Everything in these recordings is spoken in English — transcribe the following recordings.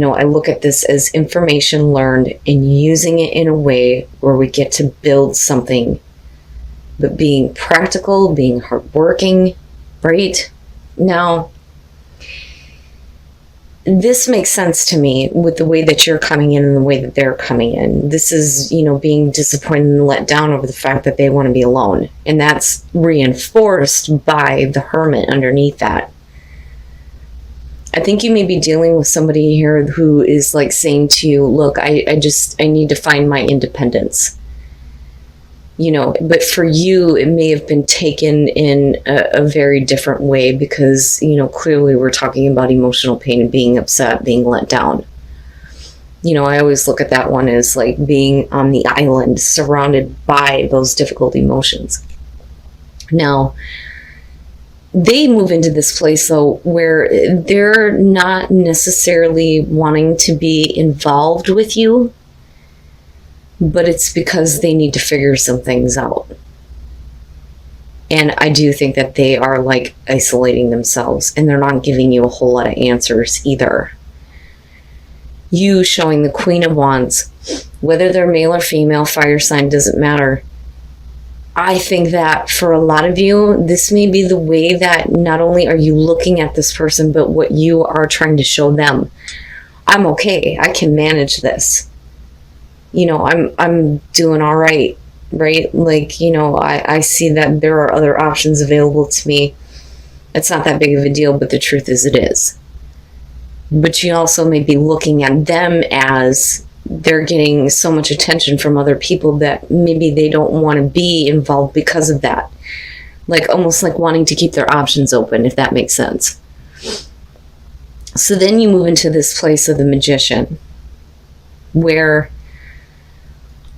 I look at this as information learned and using it in a way where we get to build something, but being practical, being hardworking, right? Now, this makes sense to me with the way that you're coming in and the way that they're coming in. This is, being disappointed and let down over the fact that they want to be alone. And that's reinforced by the Hermit underneath that. I think you may be dealing with somebody here who is like saying to you, look, I need to find my independence. But for you, it may have been taken in a very different way because, clearly we're talking about emotional pain and being upset, being let down. I always look at that one as like being on the island surrounded by those difficult emotions. Now, they move into this place, though, where they're not necessarily wanting to be involved with you, but it's because they need to figure some things out. And I do think that they are like isolating themselves, and they're not giving you a whole lot of answers either. You showing the Queen of Wands, whether they're male or female, fire sign, doesn't matter. I think that for a lot of you, this may be the way that not only are you looking at this person, but what you are trying to show them. I'm okay. I can manage this. I'm doing all right, right? Like, I see that there are other options available to me. It's not that big of a deal, but the truth is it is. But you also may be looking at them as they're getting so much attention from other people that maybe they don't want to be involved because of that. Like almost like wanting to keep their options open, if that makes sense. So then you move into this place of the Magician, where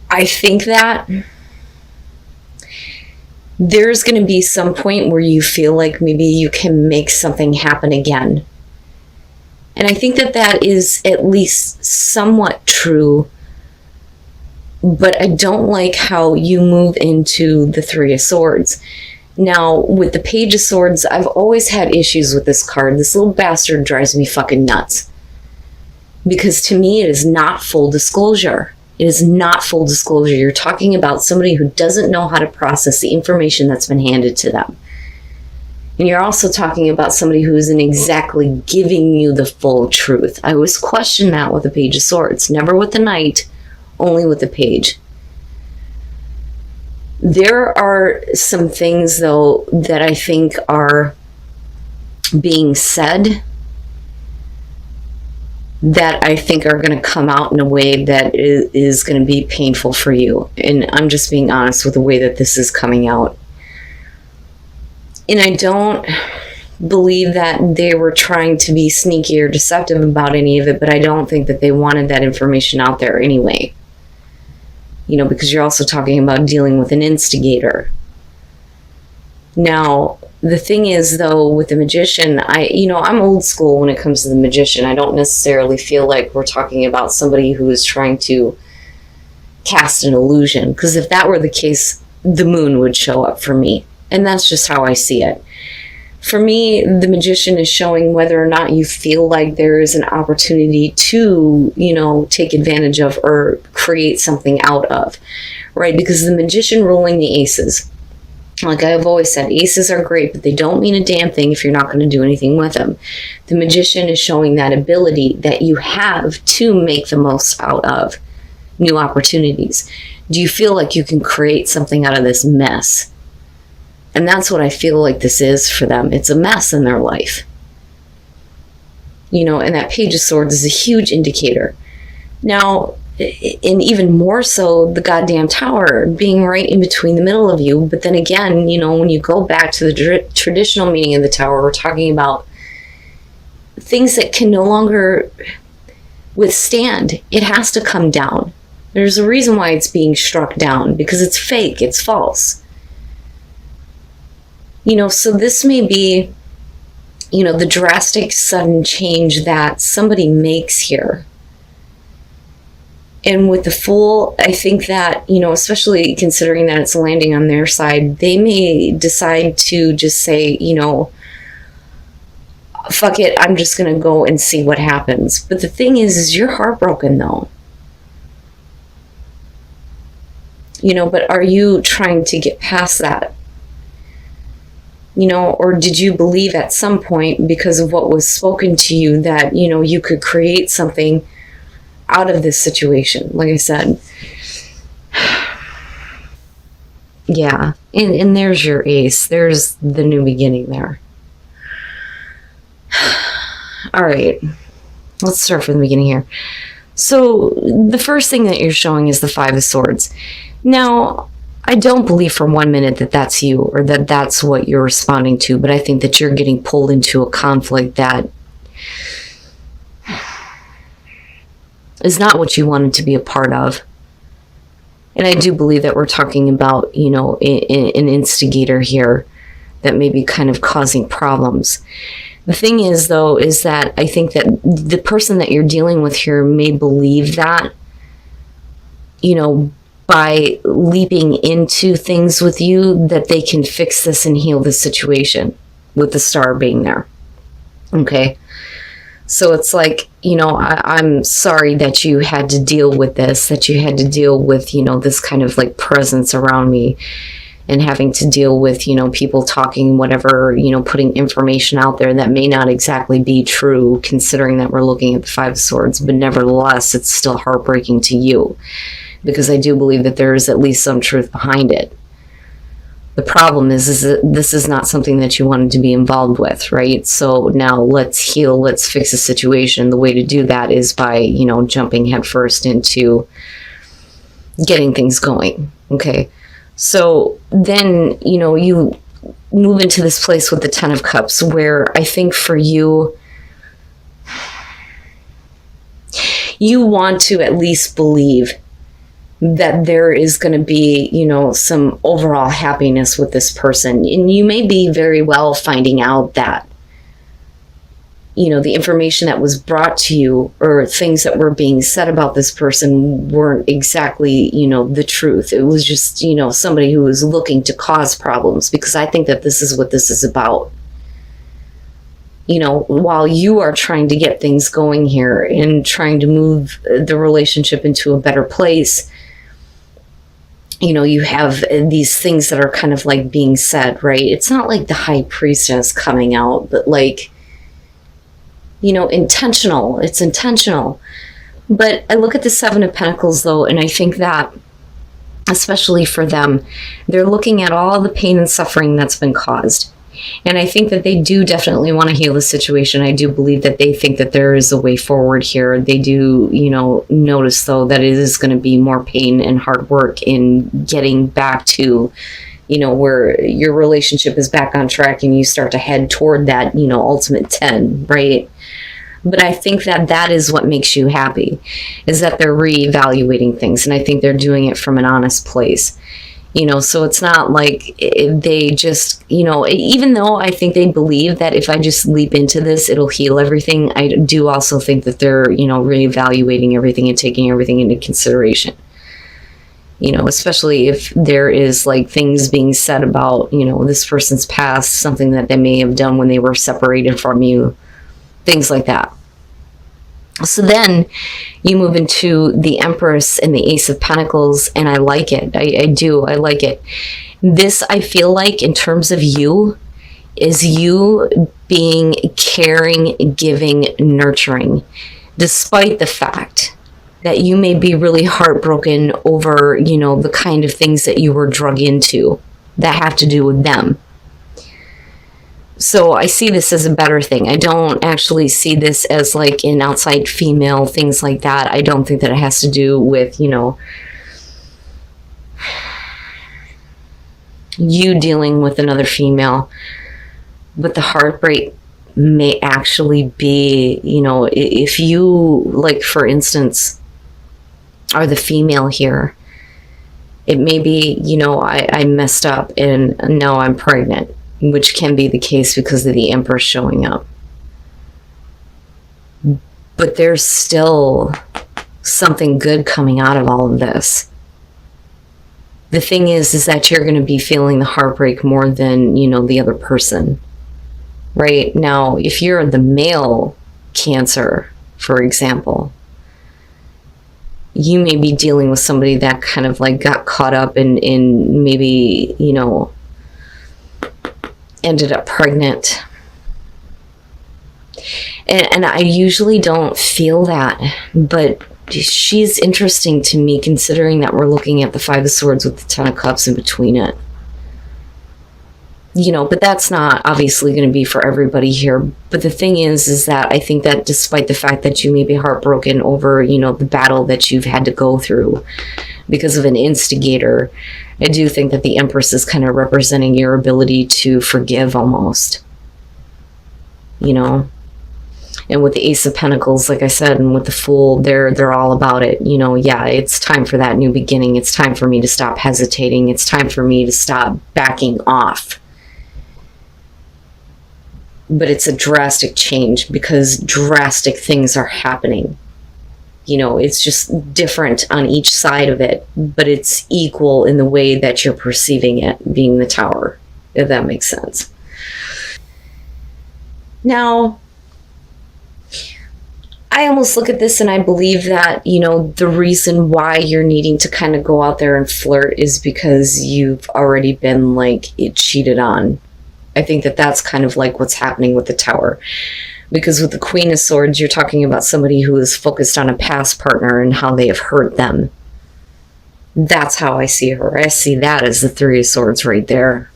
I think that there's going to be some point where you feel like maybe you can make something happen again. And I think that that is at least somewhat true, but I don't like how you move into the Three of Swords. Now, with the Page of Swords, I've always had issues with this card. This little bastard drives me fucking nuts. Because to me, it is not full disclosure. It is not full disclosure. You're talking about somebody who doesn't know how to process the information that's been handed to them. And you're also talking about somebody who isn't exactly giving you the full truth. I always question that with the Page of Swords. Never with the Knight, only with the Page. There are some things, though, that I think are being said that I think are going to come out in a way that is going to be painful for you. And I'm just being honest with the way that this is coming out. And I don't believe that they were trying to be sneaky or deceptive about any of it, but I don't think that they wanted that information out there anyway. Because you're also talking about dealing with an instigator. Now, the thing is, though, with the Magician, I'm old school when it comes to the Magician. I don't necessarily feel like we're talking about somebody who is trying to cast an illusion, because if that were the case, the moon would show up for me. And that's just how I see it. For me, the Magician is showing whether or not you feel like there is an opportunity to, take advantage of or create something out of, right? Because the Magician ruling the Aces, like I've always said, Aces are great, but they don't mean a damn thing if you're not going to do anything with them. The Magician is showing that ability that you have to make the most out of new opportunities. Do you feel like you can create something out of this mess? And that's what I feel like this is for them. It's a mess in their life. And that Page of Swords is a huge indicator. Now, and even more so, the goddamn Tower being right in between the middle of you. But then again, when you go back to the traditional meaning of the Tower, we're talking about things that can no longer withstand. It has to come down. There's a reason why it's being struck down, because it's fake, it's false. So this may be, the drastic sudden change that somebody makes here. And with the Fool, I think that, especially considering that it's landing on their side, they may decide to just say, fuck it, I'm just going to go and see what happens. But the thing is you're heartbroken though. But are you trying to get past that? Or did you believe at some point, because of what was spoken to you, that, you could create something out of this situation? Like I said, yeah. And there's your ace. There's the new beginning there. All right. Let's start from the beginning here. So the first thing that you're showing is the Five of Swords. Now, I don't believe for 1 minute that that's you or that that's what you're responding to, but I think that you're getting pulled into a conflict that is not what you wanted to be a part of. And I do believe that we're talking about, an instigator here that may be kind of causing problems. The thing is, though, is that I think that the person that you're dealing with here may believe that, by leaping into things with you, that they can fix this and heal the situation, with the Star being there. Okay? So it's like, I'm sorry that you had to deal with this, that you had to deal with, this kind of like presence around me, and having to deal with, people talking whatever, putting information out there that may not exactly be true, considering that we're looking at the Five of Swords, but nevertheless, it's still heartbreaking to you, because I do believe that there is at least some truth behind it. The problem is that this is not something that you wanted to be involved with, right? So now let's heal, let's fix the situation. The way to do that is by, jumping headfirst into getting things going, okay? So then, you move into this place with the Ten of Cups, where I think for you, you want to at least believe that there is going to be, some overall happiness with this person. And you may be very well finding out that, the information that was brought to you or things that were being said about this person weren't exactly, the truth. It was just, somebody who was looking to cause problems, because I think that this is what this is about. While you are trying to get things going here and trying to move the relationship into a better place, you have these things that are kind of like being said, right? It's not like the High Priestess coming out, but like, intentional. It's intentional. But I look at the Seven of Pentacles, though, and I think that, especially for them, they're looking at all the pain and suffering that's been caused. And I think that they do definitely want to heal the situation. I do believe that they think that there is a way forward here. They do, notice, though, that it is going to be more pain and hard work in getting back to, where your relationship is back on track and you start to head toward that, ultimate 10, right? But I think that that is what makes you happy, is that they're reevaluating things. And I think they're doing it from an honest place. So it's not like they just, even though I think they believe that if I just leap into this, it'll heal everything, I do also think that they're, reevaluating everything and taking everything into consideration. Especially if there is like things being said about, this person's past, something that they may have done when they were separated from you, things like that. So then you move into the Empress and the Ace of Pentacles, and I like it. I do. I like it. This, I feel like, in terms of you, is you being caring, giving, nurturing, despite the fact that you may be really heartbroken over, the kind of things that you were drug into that have to do with them. So I see this as a better thing. I don't actually see this as like an outside female, things like that. I don't think that it has to do with, you dealing with another female. But the heartbreak may actually be, if you, like, for instance, are the female here, it may be, I messed up and now I'm pregnant, which can be the case because of the Empress showing up. But there's still something good coming out of all of this. The thing is that you're going to be feeling the heartbreak more than, the other person. right? Now, if you're the male Cancer, for example, you may be dealing with somebody that kind of like got caught up in maybe, you know, ended up pregnant. And I usually don't feel that, but she's interesting to me considering that we're looking at the Five of Swords with the Ten of Cups in between it. You know, but that's not obviously going to be for everybody here. But the thing is that I think that despite the fact that you may be heartbroken over, you know, the battle that you've had to go through because of an instigator, I do think that the Empress is kind of representing your ability to forgive almost, you know. And with the Ace of Pentacles, like I said, and with the Fool, they're all about it. You know, yeah, it's time for that new beginning. It's time for me to stop hesitating. It's time for me to stop backing off. But it's a drastic change because drastic things are happening. You know, it's just different on each side of it, but it's equal in the way that you're perceiving it, being the Tower, if that makes sense. Now, I almost look at this and I believe that, you know, the reason why you're needing to kind of go out there and flirt is because you've already been like cheated on. I think that that's kind of like what's happening with the Tower. Because with the Queen of Swords, you're talking about somebody who is focused on a past partner and how they have hurt them. That's how I see her. I see that as the Three of Swords right there.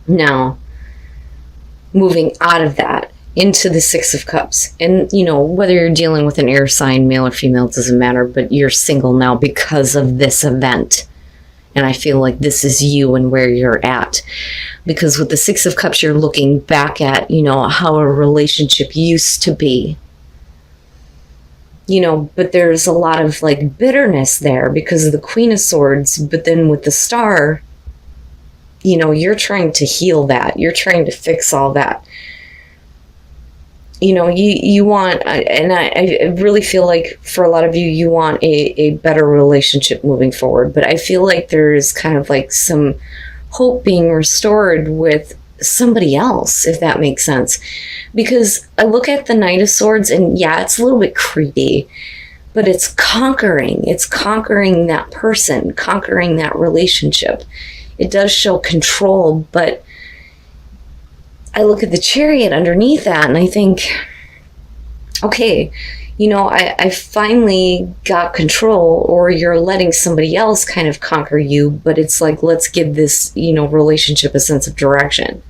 Now, moving out of that into the Six of Cups. And, you know, whether you're dealing with an air sign, male or female, doesn't matter, but you're single now because of this event. And I feel like this is you and where you're at. Because with the Six of Cups, you're looking back at, you know, how a relationship used to be. You know, but there's a lot of like bitterness there because of the Queen of Swords. But then with the Star, you know, you're trying to heal that. You're trying to fix all that. You know, you want, and I really feel like for a lot of you, you want a better relationship moving forward. But I feel like there's kind of like some hope being restored with somebody else, if that makes sense. Because I look at the Knight of Swords and yeah, it's a little bit creepy, but it's conquering. It's conquering that person, conquering that relationship. It does show control, but I look at the Chariot underneath that and I think, okay, you know, I finally got control, or you're letting somebody else kind of conquer you, but it's like, let's give this, you know, relationship a sense of direction.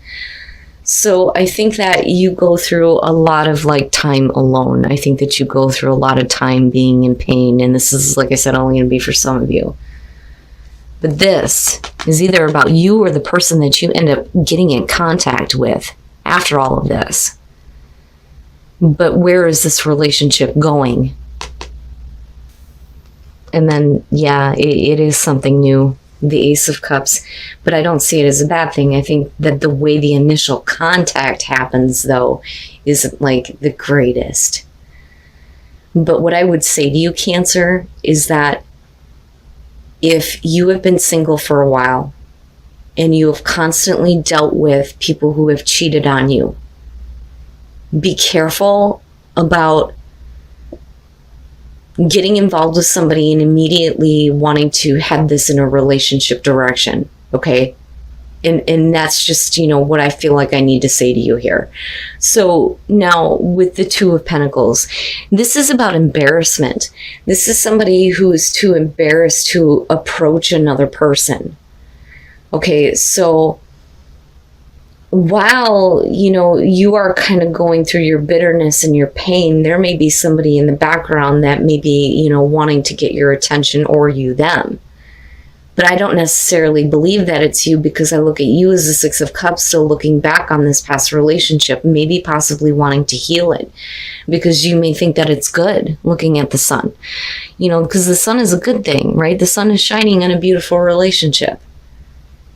So I think that you go through a lot of like time alone. I think that you go through a lot of time being in pain. And this is, like I said, only going to be for some of you. But this is either about you or the person that you end up getting in contact with after all of this. But where is this relationship going? And then, yeah, it is something new, the Ace of Cups. But I don't see it as a bad thing. I think that the way the initial contact happens, though, isn't like the greatest. But what I would say to you, Cancer, is that if you have been single for a while and you have constantly dealt with people who have cheated on you, be careful about getting involved with somebody and immediately wanting to head this in a relationship direction, okay? And that's just, you know, what I feel like I need to say to you here. So now with the Two of Pentacles, this is about embarrassment. This is somebody who is too embarrassed to approach another person. Okay, so while, you know, you are kind of going through your bitterness and your pain, there may be somebody in the background that may be, you know, wanting to get your attention, or you them. But I don't necessarily believe that it's you, because I look at you as the Six of Cups, still looking back on this past relationship, maybe possibly wanting to heal it, because you may think that it's good looking at the sun, you know, because the sun is a good thing, right? The sun is shining on a beautiful relationship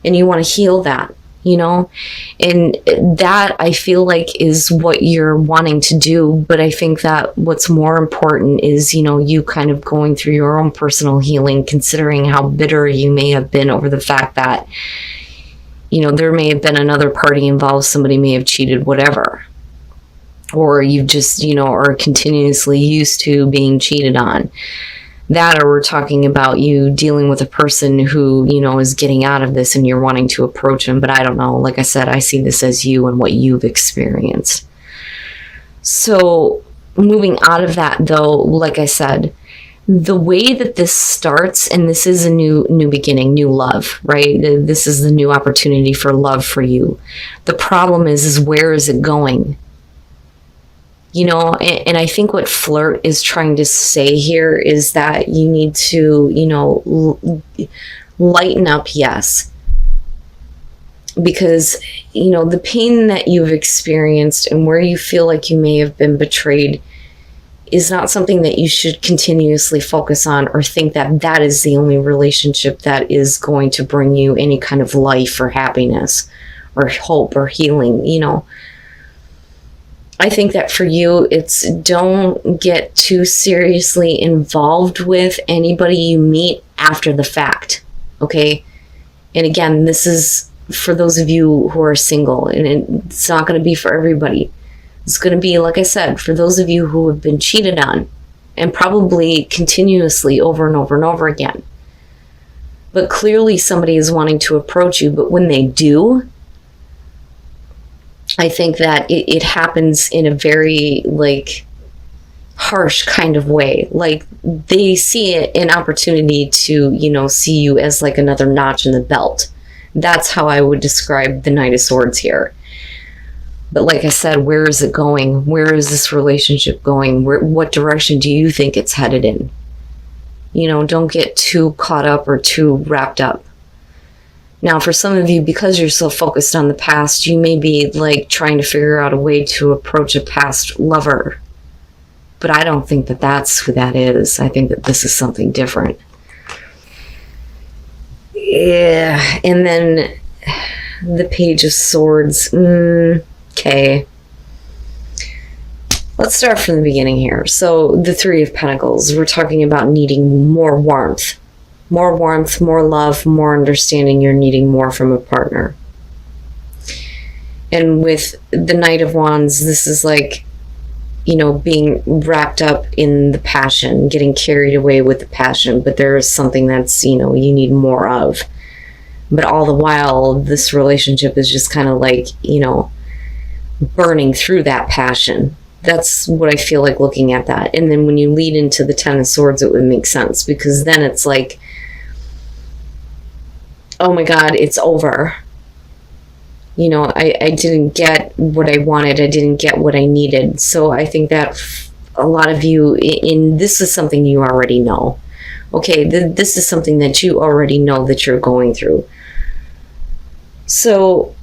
and you want to heal that, you know, and that I feel like is what you're wanting to do. But I think that what's more important is, you know, you kind of going through your own personal healing, considering how bitter you may have been over the fact that there may have been another party involved, somebody may have cheated, whatever. Or you just, are continuously used to being cheated on. That, or we're talking about you dealing with a person who, is getting out of this and you're wanting to approach them. But I don't know. Like I said, I see this as you and what you've experienced. So moving out of that, though, like I said, the way that this starts, and this is a new beginning, new love, right? This is the new opportunity for love for you. The problem is where is it going? And I think what Flirt is trying to say here is that you need to, lighten up, yes. Because, the pain that you've experienced and where you feel like you may have been betrayed is not something that you should continuously focus on or think that that is the only relationship that is going to bring you any kind of life or happiness or hope or healing, I think that for you, it's don't get too seriously involved with anybody you meet after the fact, okay? And again, this is for those of you who are single, and it's not going to be for everybody. It's going to be, like I said, for those of you who have been cheated on, and probably continuously over and over and over again. But clearly somebody is wanting to approach you, but when they do, I think that it happens in a very, harsh kind of way. Like, they see an opportunity to, see you as, another notch in the belt. That's how I would describe the Knight of Swords here. But like I said, where is it going? Where is this relationship going? What direction do you think it's headed in? Don't get too caught up or too wrapped up. Now, for some of you, because you're so focused on the past, you may be trying to figure out a way to approach a past lover. But I don't think that that's who that is. I think that this is something different. Yeah, and then the Page of Swords. Okay. Let's start from the beginning here. So the Three of Pentacles, we're talking about needing more warmth. More warmth, more love, more understanding. You're needing more from a partner. And with the Knight of Wands, this is being wrapped up in the passion, getting carried away with the passion. But there is something that's, you need more of. But all the while, this relationship is just kind of burning through that passion. That's what I feel like looking at that. And then when you lead into the Ten of Swords, it would make sense. Because then it's oh my God, it's over. I didn't get what I wanted. I didn't get what I needed. So I think that a lot of you, this is something you already know. Okay, this is something that you already know that you're going through. So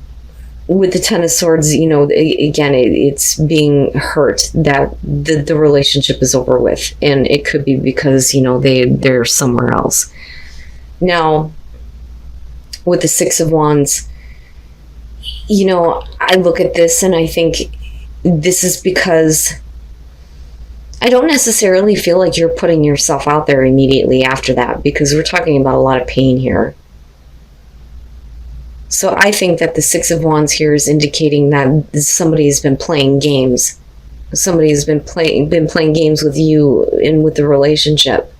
with the Ten of Swords, again, it's being hurt that the relationship is over with. And it could be because, they're somewhere else. Now, with the Six of Wands, I look at this and I think this is because I don't necessarily feel like you're putting yourself out there immediately after that, because we're talking about a lot of pain here. So I think that the Six of Wands here is indicating that somebody has been playing games. Somebody has been playing games with you and with the relationship.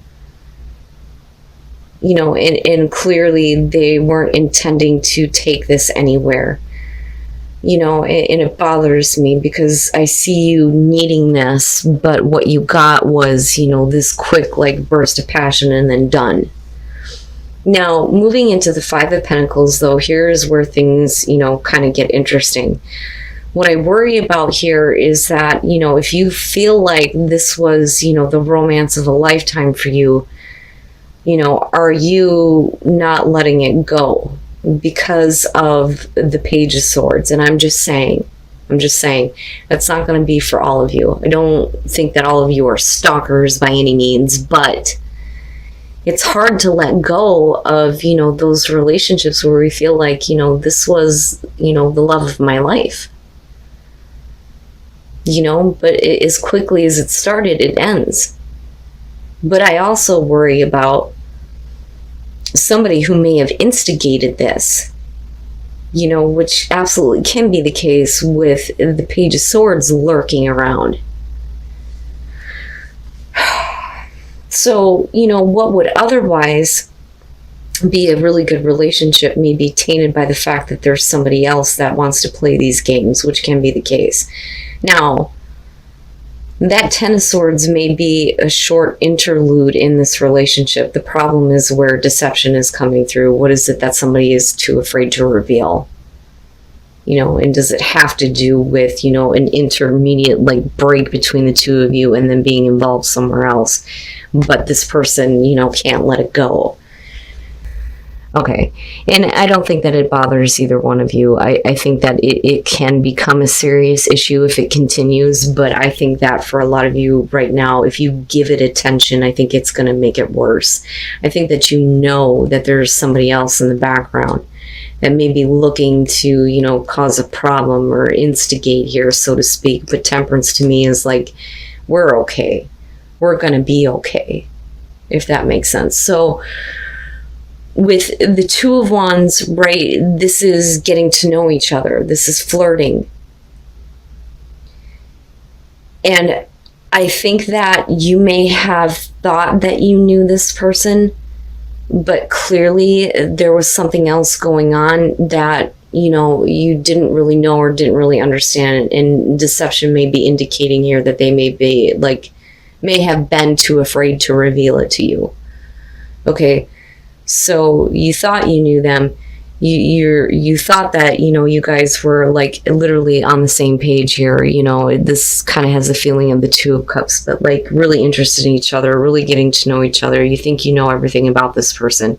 And clearly they weren't intending to take this anywhere. And it bothers me because I see you needing this, but what you got was, this quick burst of passion and then done. Now, moving into the Five of Pentacles, though, here's where things, kind of get interesting. What I worry about here is that, if you feel like this was, the romance of a lifetime for you, are you not letting it go because of the Page of Swords? And I'm just saying, that's not going to be for all of you. I don't think that all of you are stalkers by any means, but it's hard to let go of, those relationships where we feel like, this was, the love of my life. But as quickly as it started, it ends. But I also worry about somebody who may have instigated this, which absolutely can be the case with the Page of Swords lurking around. So, what would otherwise be a really good relationship may be tainted by the fact that there's somebody else that wants to play these games, which can be the case. Now, that Ten of Swords may be a short interlude in this relationship. The problem is where deception is coming through. What is it that somebody is too afraid to reveal? And does it have to do with, an intermediate break between the two of you and then being involved somewhere else? But this person, can't let it go. Okay, and I don't think that it bothers either one of you. I think that it can become a serious issue if it continues, but I think that for a lot of you right now, if you give it attention, I think it's going to make it worse. I think that that there's somebody else in the background that may be looking to, cause a problem or instigate here, so to speak. But Temperance to me is we're okay. We're going to be okay, if that makes sense. So with the Two of Wands, right, this is getting to know each other. This is flirting. And I think that you may have thought that you knew this person, but clearly there was something else going on that, you didn't really know or didn't really understand. And deception may be indicating here that they may have been too afraid to reveal it to you. Okay. So you thought you knew them. You thought that, you guys were literally on the same page here. This kind of has a feeling of the Two of Cups, but really interested in each other, really getting to know each other. You think you know everything about this person.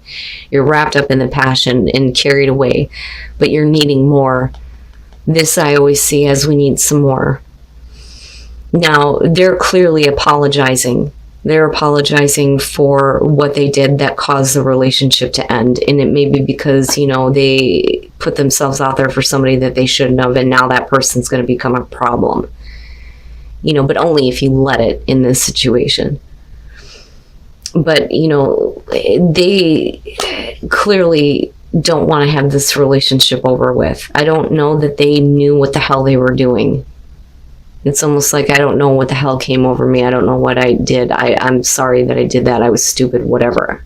You're wrapped up in the passion and carried away, but you're needing more. This I always see as we need some more. Now, they're clearly apologizing. They're apologizing for what they did that caused the relationship to end. And it may be because, they put themselves out there for somebody that they shouldn't have. And now that person's going to become a problem. But only if you let it in this situation. But, they clearly don't want to have this relationship over with. I don't know that they knew what the hell they were doing. It's almost like, I don't know what the hell came over me. I don't know what I did. I'm sorry that I did that. I was stupid, whatever.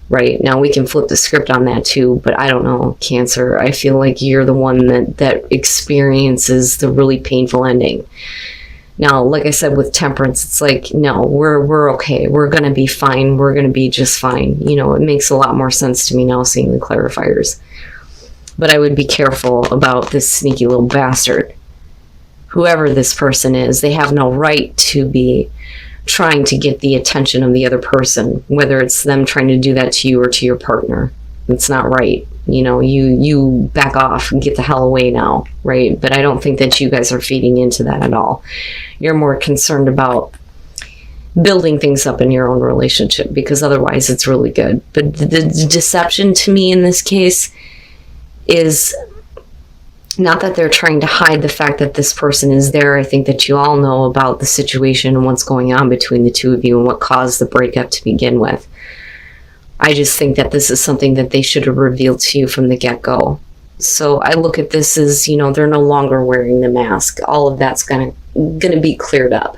Right? Now we can flip the script on that too, but I don't know, Cancer. I feel like you're the one that experiences the really painful ending. Now, like I said, with Temperance, it's no, we're okay. We're going to be fine. We're going to be just fine. It makes a lot more sense to me now seeing the clarifiers. But I would be careful about this sneaky little bastard. Whoever this person is, they have no right to be trying to get the attention of the other person, whether it's them trying to do that to you or to your partner. It's not right. You back off and get the hell away now, right? But I don't think that you guys are feeding into that at all. You're more concerned about building things up in your own relationship, because otherwise it's really good. But the deception to me in this case is not that they're trying to hide the fact that this person is there. I think that you all know about the situation and what's going on between the two of you and what caused the breakup to begin with. I just think that this is something that they should have revealed to you from the get-go. So I look at this as, they're no longer wearing the mask. All of that's gonna be cleared up.